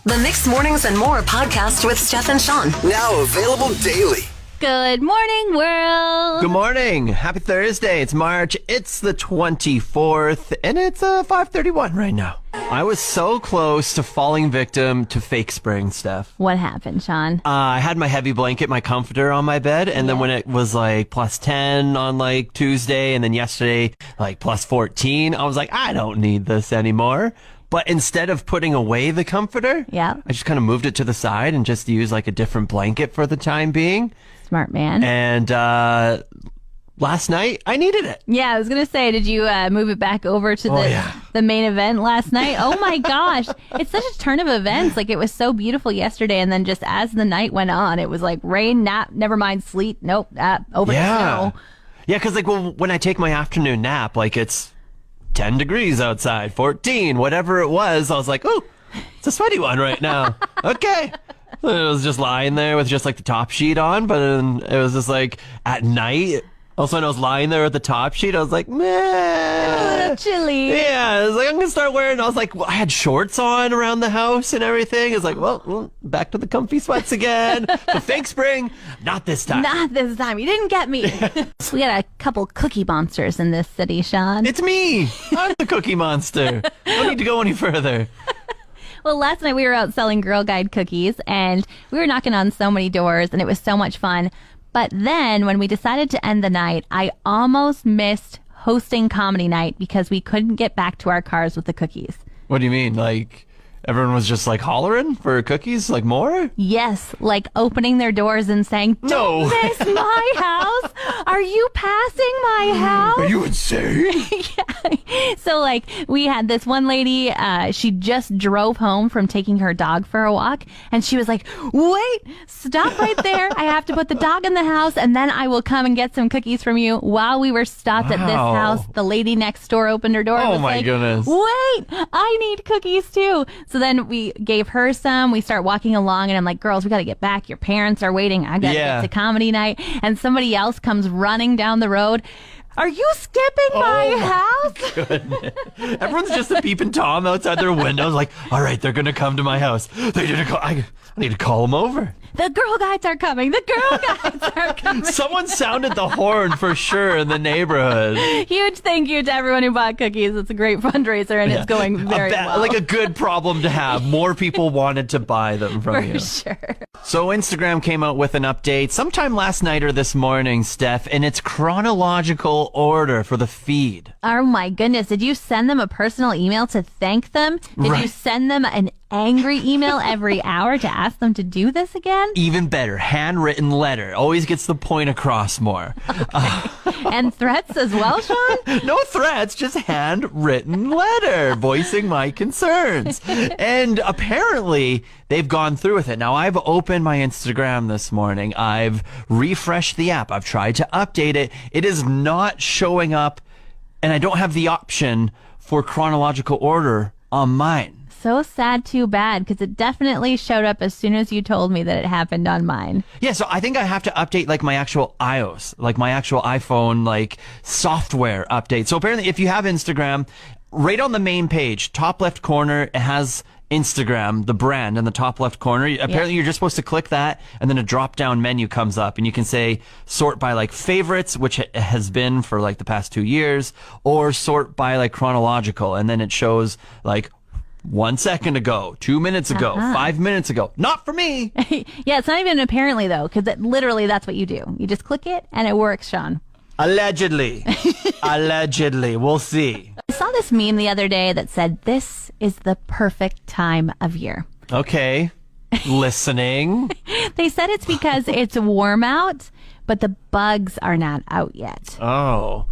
The Mixed Mornings and More podcast with Steph and Shawn. Now available daily. Good morning, world. Good morning. Happy Thursday. It's March. It's the 24th, and it's 5:31 right now. I was so close to falling victim to fake spring, Steph. What happened, Shawn? I had my heavy blanket, my comforter on my bed, and then when it was like plus 10 on like Tuesday, and then yesterday like plus 14, I was like, I don't need this anymore. But instead of putting away the comforter, I just kind of moved it to the side and just used like a different blanket for the time being. Smart man. And last night, I needed it. Yeah, I was going to say, did you move it back over to the main event last night? Oh my gosh. It's such a turn of events. Like, it was so beautiful yesterday, and then just as the night went on, it was like rain, nap, never mind sleet, nope, over to snow. Yeah, because like when I take my afternoon nap, like it's 10 degrees outside, 14, whatever it was. I was like, oh, it's a sweaty one right now. Okay. It was just lying there with just like the top sheet on, but then it was just like at night. Also, when I was lying there with the top sheet, I was like, meh. A little chilly. Yeah, I was like, I'm going to start wearing, I was like, I had shorts on around the house and everything. It's like, well, back to the comfy sweats again. But fake spring, not this time. Not this time. You didn't get me. So we got a couple cookie monsters in this city, Shawn. It's me. I'm the cookie monster. Don't need to go any further. Well, last night we were out selling Girl Guide cookies, and we were knocking on so many doors, and it was so much fun. But then when we decided to end the night, I almost missed hosting comedy night because we couldn't get back to our cars with the cookies. What do you mean? Like, everyone was just like hollering for cookies, like more? Yes, like opening their doors and saying, "Don't miss my house. Are you passing my house? Are you insane?" Yeah. So like we had this one lady, she just drove home from taking her dog for a walk, and she was like, "Wait, stop right there. I have to put the dog in the house, and then I will come and get some cookies from you." While we were stopped at this house, the lady next door opened her door. Oh and was my goodness. Wait, I need cookies too. So then we gave her some. We start walking along, and I'm like, "Girls, we got to get back. Your parents are waiting. I got to get to comedy night." And somebody else comes running down the road. "Are you skipping my house?" Goodness. Everyone's just a peeping Tom outside their windows, like, all right, they're going to come to my house. I need to call them over. The Girl Guides are coming. The Girl Guides are coming. Someone sounded the horn for sure in the neighborhood. Huge thank you to everyone who bought cookies. It's a great fundraiser, and it's going very well. Like a good problem to have. More people wanted to buy them from you. For sure. So Instagram came out with an update sometime last night or this morning, Steph, and it's chronological order for the feed. Oh my goodness. Did you send them a personal email to thank them? Did you send them an angry email every hour to ask them to do this again? Even better, handwritten letter. Always gets the point across more. And threats as well, Shawn? No threats, just handwritten letter voicing my concerns. And apparently they've gone through with it. Now, I've opened my Instagram this morning. I've refreshed the app. I've tried to update it. It is not showing up, and I don't have the option for chronological order on mine. So sad, too bad, because it definitely showed up as soon as you told me that it happened on mine. Yeah, so I think I have to update like my actual iOS, like my actual iPhone, like software update. So apparently if you have Instagram, right on the main page, top left corner, it has Instagram, the brand in the top left corner. Apparently you're just supposed to click that, and then a drop down menu comes up, and you can say sort by like favorites, which it has been for like the past 2 years, or sort by like chronological, and then it shows like 1 second ago, 2 minutes ago, 5 minutes ago. Not for me. Yeah, it's not even apparently, though, because literally that's what you do. You just click it, and it works, Shawn. Allegedly. Allegedly. We'll see. I saw this meme the other day that said, "This is the perfect time of year." Okay. Listening. They said it's because it's warm out, but the bugs are not out yet. Oh.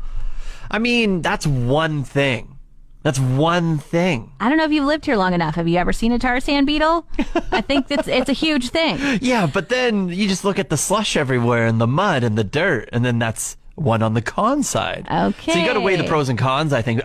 I mean, that's one thing. That's one thing. I don't know if you've lived here long enough. Have you ever seen a tar sand beetle? I think it's a huge thing. Yeah, but then you just look at the slush everywhere and the mud and the dirt, and then that's one on the con side. Okay. So you got to weigh the pros and cons, I think.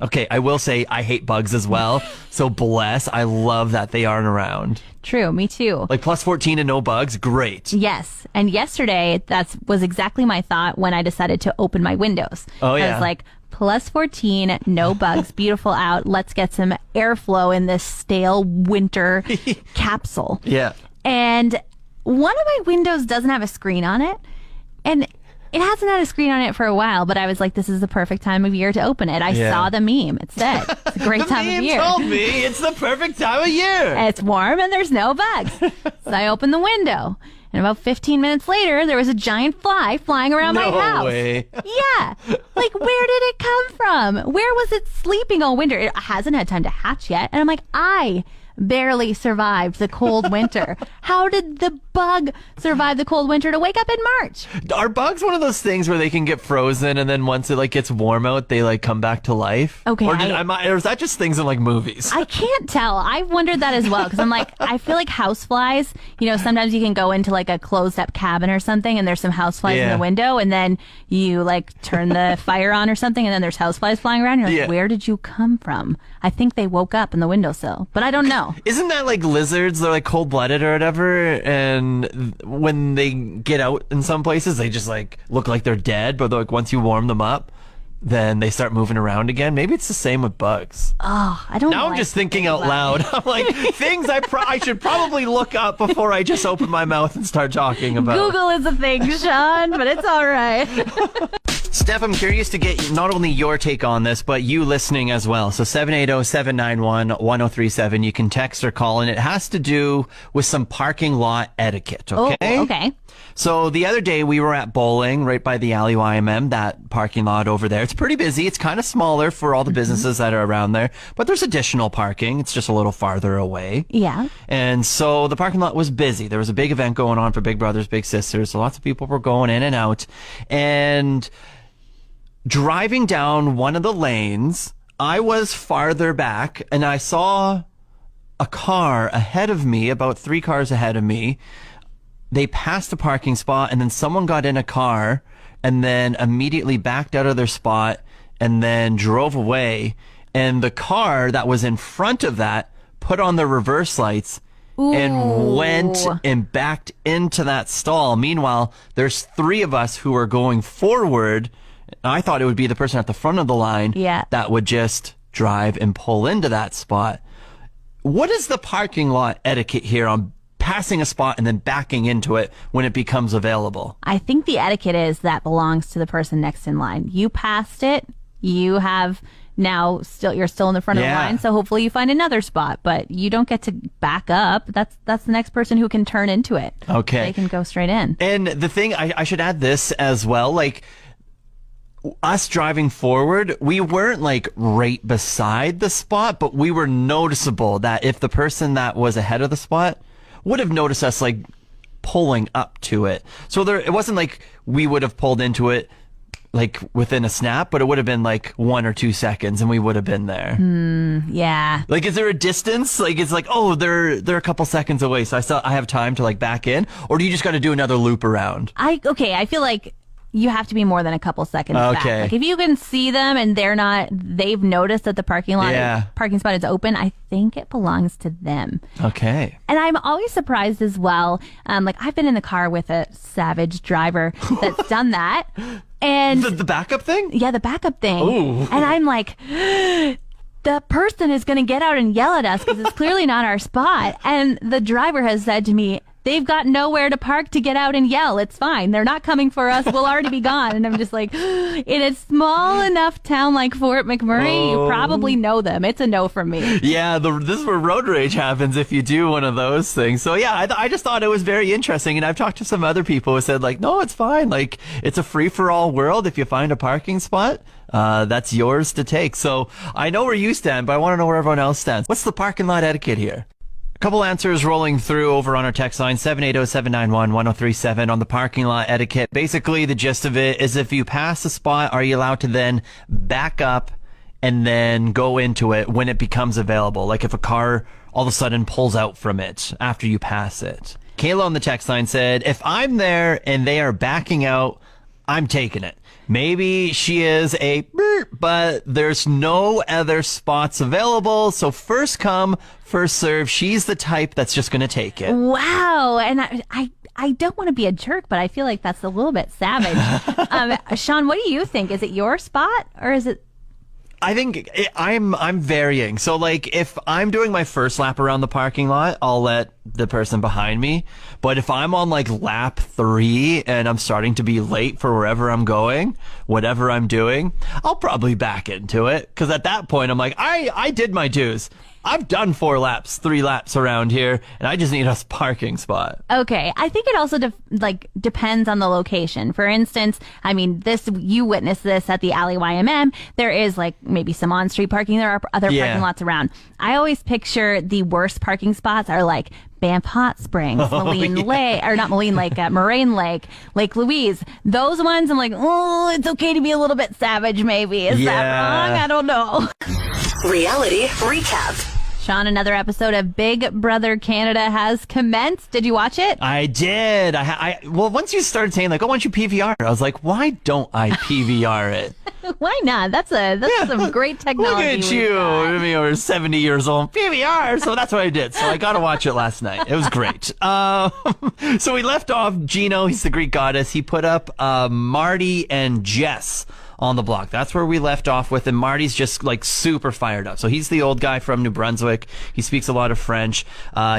Okay, I will say I hate bugs as well. So bless. I love that they aren't around. True, me too. Like plus 14 and no bugs, great. Yes. And yesterday, that was exactly my thought when I decided to open my windows. Oh, yeah. I was like, plus 14, no bugs, beautiful out. Let's get some airflow in this stale winter capsule. Yeah. And one of my windows doesn't have a screen on it. And it hasn't had a screen on it for a while, but I was like, this is the perfect time of year to open it. I saw the meme. It said, it's a great time of year. The meme told me it's the perfect time of year. It's warm and there's no bugs. So I opened the window. And about 15 minutes later, there was a giant fly flying around my house. No way. Yeah. Like, where did it come from? Where was it sleeping all winter? It hasn't had time to hatch yet. And I'm like, I barely survived the cold winter. How did the bug survive the cold winter to wake up in March? Are bugs one of those things where they can get frozen and then once it like gets warm out, they like come back to life? Okay. Or is that just things in like movies? I can't tell. I've wondered that as well because I'm like, I feel like houseflies, you know, sometimes you can go into like a closed up cabin or something and there's some houseflies in the window and then you like turn the fire on or something and then there's houseflies flying around. You're like, where did you come from? I think they woke up in the windowsill, but I don't know. Isn't that like lizards? They're like cold-blooded or whatever, and when they get out in some places, they just like look like they're dead. But like once you warm them up, then they start moving around again. Maybe it's the same with bugs. Oh, I don't know. Now I'm just thinking out loud. I'm like, things I should probably look up before I just open my mouth and start talking about. Google is a thing, Shawn, but it's all right. Steph, I'm curious to get not only your take on this, but you listening as well. So 780-791-1037. You can text or call, and it has to do with some parking lot etiquette, okay? Oh, okay. So the other day we were at bowling right by the Alley YMM, that parking lot over there. It's pretty busy. It's kind of smaller for all the businesses that are around there, but there's additional parking. It's just a little farther away. Yeah. And so the parking lot was busy. There was a big event going on for Big Brothers Big Sisters. So lots of people were going in and out. And driving down one of the lanes, I was farther back and I saw a car ahead of me, about 3 cars ahead of me. They passed a parking spot and then someone got in a car and then immediately backed out of their spot and then drove away. And the car that was in front of that put on the reverse lights and went and backed into that stall. Meanwhile, there's 3 of us who are going forward. I thought it would be the person at the front of the line that would just drive and pull into that spot. What is the parking lot etiquette here on passing a spot and then backing into it when it becomes available? I think the etiquette is that belongs to the person next in line. You passed it. You have now you're still in the front of the line. So hopefully you find another spot, but you don't get to back up. That's the next person who can turn into it. Okay. They can go straight in. And the thing, I should add this as well, like, us driving forward, we weren't like right beside the spot, but we were noticeable that if the person that was ahead of the spot would have noticed us like pulling up to it. So it wasn't like we would have pulled into it like within a snap, but it would have been like 1 or 2 seconds and we would have been there. Yeah. Like, is there a distance? Like, it's like, oh, they're a couple seconds away, so I have time to like back in, or do you just got to do another loop around? I feel like you have to be more than a couple seconds back. Like if you can see them and they've noticed that the parking spot is open, I think it belongs to them. Okay. And I'm always surprised as well. Like I've been in the car with a savage driver that's done that. And the backup thing? Yeah, the backup thing. Ooh. And I'm like, the person is going to get out and yell at us because it's clearly not our spot. And the driver has said to me, they've got nowhere to park to get out and yell. It's fine. They're not coming for us. We'll already be gone. And I'm just like, in a small enough town like Fort McMurray, you probably know them. It's a no from me. Yeah, this is where road rage happens if you do one of those things. So yeah, I just thought it was very interesting. And I've talked to some other people who said like, no, it's fine. Like, it's a free-for-all world. If you find a parking spot, that's yours to take. So I know where you stand, but I want to know where everyone else stands. What's the parking lot etiquette here? Couple answers rolling through over on our text line, 780-791-1037 on the parking lot etiquette. Basically, the gist of it is if you pass a spot, are you allowed to then back up and then go into it when it becomes available? Like if a car all of a sudden pulls out from it after you pass it. Kayla on the text line said, if I'm there and they are backing out, I'm taking it. Maybe she is but there's no other spots available. So first come, first serve. She's the type that's just going to take it. Wow. And I don't want to be a jerk, but I feel like that's a little bit savage. Shawn, what do you think? Is it your spot or is it? I think I'm varying. So like if I'm doing my first lap around the parking lot, I'll let the person behind me. But if I'm on like lap 3 and I'm starting to be late for wherever I'm going, whatever I'm doing, I'll probably back into it. Because at that point, I'm like, I did my dues. I've done 3 laps around here, and I just need a parking spot. Okay. I think it also depends on the location. For instance, I mean, you witnessed this at the Alley YMM. There is like maybe some on-street parking. There are other parking lots around. I always picture the worst parking spots are like Banff Hot Springs, Moraine Lake, Moraine Lake, Lake Louise. Those ones, I'm like, oh, it's okay to be a little bit savage, maybe. Is that wrong? I don't know. Reality recap. Shawn, another episode of Big Brother Canada has commenced. Did you watch it? I did. Well, once you started saying like, "Oh, why don't you PVR?" I was like, "Why don't I PVR it?" Why not? That's some great technology. Look at you. I mean, we're 70 years old. PVR. So that's what I did. So I got to watch it last night. It was great. So we left off Gino. He's the Greek goddess. He put up Marty and Jess on the block. That's where we left off with, and Marty's just like super fired up. So he's the old guy from New Brunswick. He speaks a lot of French.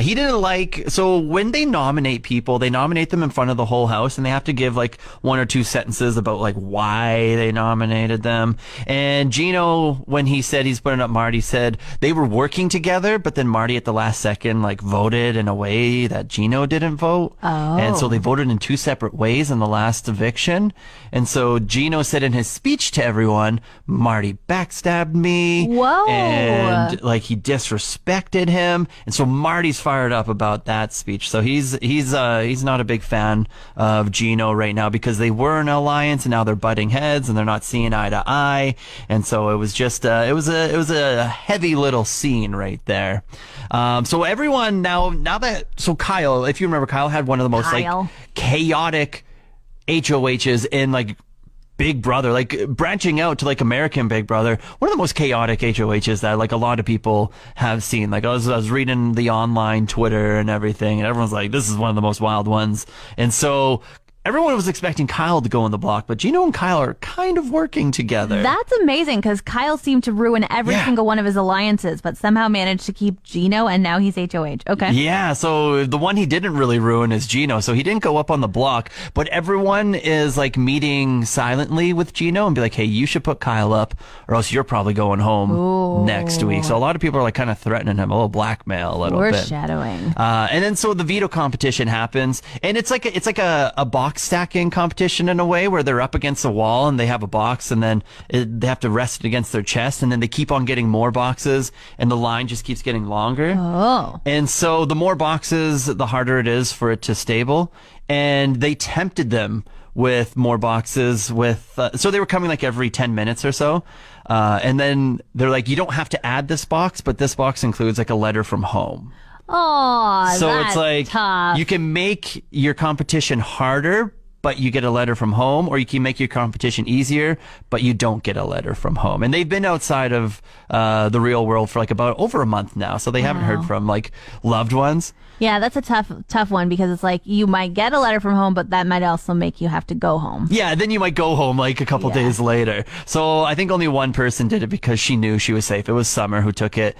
He didn't so when they nominate people, they nominate them in front of the whole house, and they have to give like 1 or 2 sentences about like why they nominated them. And Gino, when he said he's putting up Marty, said they were working together, but then Marty at the last second like voted in a way that Gino didn't vote. Oh. And so they voted in 2 separate ways in the last eviction. And so Gino said in his speech to everyone, Marty backstabbed me. Whoa. And like he disrespected him. And so Marty's fired up about that speech. So he's not a big fan of Gino right now because they were an alliance and now they're butting heads and they're not seeing eye to eye. And so it was just it was a heavy little scene right there. So everyone so Kyle, if you remember, Kyle had one of the most like chaotic HOHs in like Big Brother, like branching out to like American Big Brother, one of the most chaotic HOHs that like a lot of people have seen. Like I was reading the online Twitter and everything, and everyone's like, this is one of the most wild ones. And so everyone was expecting Kyle to go on the block, but Gino and Kyle are kind of working together. That's amazing because Kyle seemed to ruin every single one of his alliances, but somehow managed to keep Gino, and now he's HOH. Okay. Yeah, so the one he didn't really ruin is Gino, so he didn't go up on the block, but everyone is like meeting silently with Gino and be like, hey, you should put Kyle up or else you're probably going home next week. So a lot of people are like kind of threatening him, a little blackmail, a little bit. Foreshadowing. And then so the veto competition happens, and it's like a box stacking competition in a way where they're up against a wall and they have a box and then they have to rest it against their chest and then they keep on getting more boxes and the line just keeps getting longer. Oh. And so the more boxes, the harder it is for it to stable. And they tempted them with more boxes so they were coming like every 10 minutes or so. And then they're like, you don't have to add this box, but this box includes like a letter from home. Oh, so that's it's like tough. You can make your competition harder, but you get a letter from home, or you can make your competition easier, but you don't get a letter from home. And they've been outside of the real world for like about over a month now, so they haven't heard from like loved ones. Yeah, that's a tough one because it's like you might get a letter from home, but that might also make you have to go home. Yeah, then you might go home like a couple days later. So I think only one person did it because she knew she was safe. It was Summer who took it.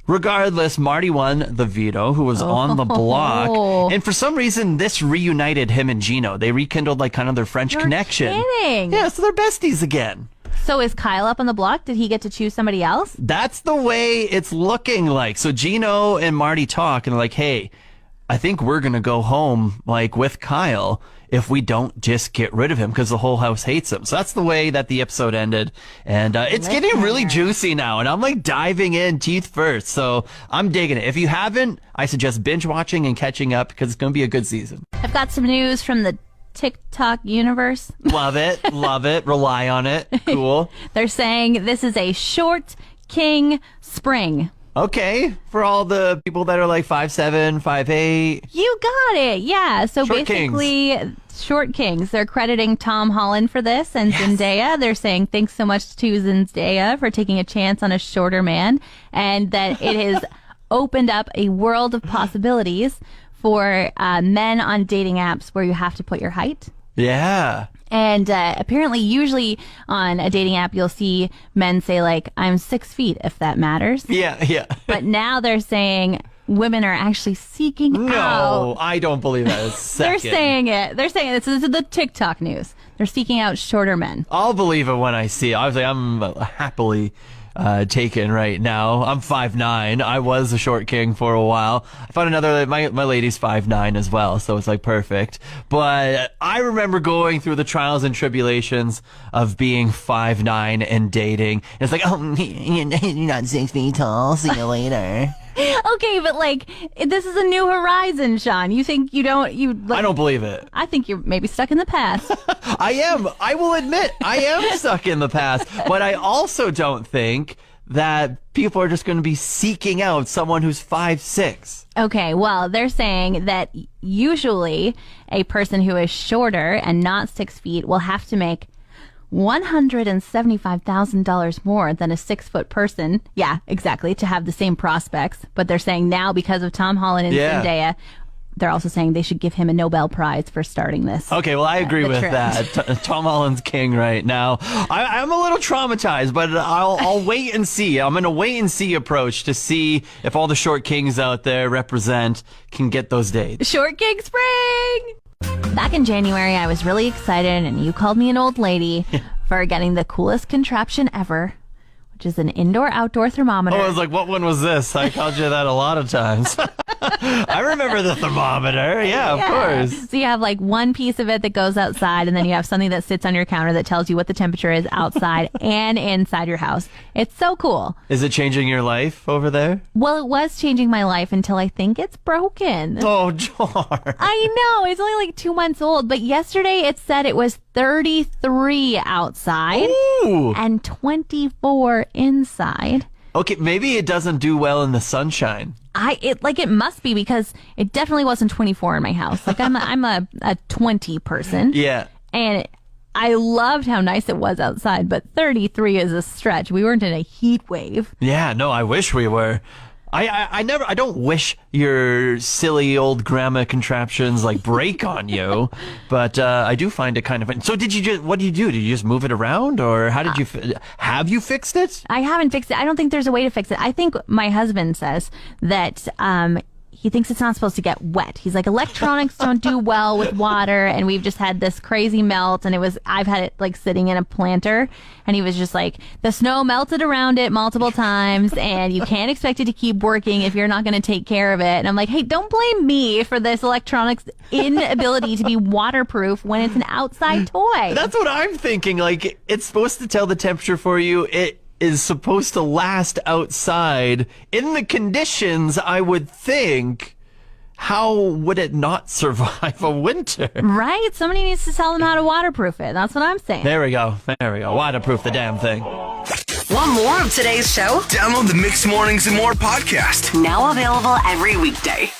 Regardless, Marty won the veto, who was on the block. And for some reason, this reunited him and Gino. They rekindled like kind of their French connection. Kidding. Yeah, so they're besties again. So is Kyle up on the block? Did he get to choose somebody else? That's the way it's looking like. So Gino and Marty talk and they're like, hey, I think we're going to go home like with Kyle if we don't just get rid of him because the whole house hates him. So that's the way that the episode ended. And it's getting really juicy now. And I'm like diving in teeth first. So I'm digging it. If you haven't, I suggest binge watching and catching up because it's going to be a good season. I've got some news from the TikTok universe. Love it. Love it. Rely on it. Cool. They're saying this is a short king spring. Okay, for all the people that are like 5'7", 5'8". You got it. Yeah. So Short basically, Short Kings. They're crediting Tom Holland for this and Zendaya. They're saying thanks so much to Zendaya for taking a chance on a shorter man, and that it has opened up a world of possibilities for men on dating apps where you have to put your height. Yeah. And apparently, usually on a dating app, you'll see men say, like, I'm 6 feet, if that matters. Yeah. But now they're saying women are actually seeking out. No, I don't believe that. They're saying it. This is the TikTok news. They're seeking out shorter men. I'll believe it when I see it. Obviously, I'm happily taken right now. I'm 5'9". I was a short king for a while. I found another, my lady's 5'9" as well, so it's like perfect. But I remember going through the trials and tribulations of being 5'9" and dating. It's like, oh, you're not 6 feet tall. See you later. Okay, but like, this is a new horizon, Shawn. You think you don't, I don't believe it. I think you're maybe stuck in the past. I am. I will admit, I am stuck in the past. But I also don't think that people are just going to be seeking out someone who's 5'6". Okay, well, they're saying that usually a person who is shorter and not 6 feet will have to make $175,000 more than a 6-foot person. Yeah, exactly, to have the same prospects. But they're saying now, because of Tom Holland and Zendaya, they're also saying they should give him a Nobel Prize for starting this. Okay, well, I agree with that. Tom Holland's king right now. I'm a little traumatized, but I'll wait and see. I'm in a wait and see approach to see if all the short kings out there can get those dates. Short King Spring! Back in January, I was really excited, and you called me an old lady for getting the coolest contraption ever, which is an indoor-outdoor thermometer. Oh, I was like, what one was this? I called you that a lot of times. I remember the thermometer. Yeah, of course. So you have like one piece of it that goes outside, and then you have something that sits on your counter that tells you what the temperature is outside and inside your house. It's so cool. Is it changing your life over there? Well, it was changing my life until I think it's broken. Oh, Jar. I know. It's only like 2 months old, but yesterday it said it was 33 outside and 24 inside. Okay, maybe it doesn't do well in the sunshine. It must be, because it definitely wasn't 24 in my house. Like I'm a 20 person. Yeah. And I loved how nice it was outside, but 33 is a stretch. We weren't in a heat wave. Yeah, no, I wish we were. I don't wish your silly old grandma contraptions like break on you, but I do find it kind of fun. So what do you do? Did you just move it around, or how did have you fixed it? I haven't fixed it. I don't think there's a way to fix it. I think my husband says that he thinks it's not supposed to get wet. He's like, electronics don't do well with water, and we've just had this crazy melt, and I've had it like sitting in a planter, and he was just like, the snow melted around it multiple times, and you can't expect it to keep working if you're not going to take care of it. And I'm like, hey, don't blame me for this electronics inability to be waterproof when it's an outside toy. That's what I'm thinking. Like, it's supposed to tell the temperature for you. It is supposed to last outside in the conditions, I would think. How would it not survive a winter? Right? Somebody needs to tell them how to waterproof it. That's what I'm saying. There we go. Waterproof the damn thing. Want more of today's show? Download the Mixed Mornings and More podcast. Now available every weekday.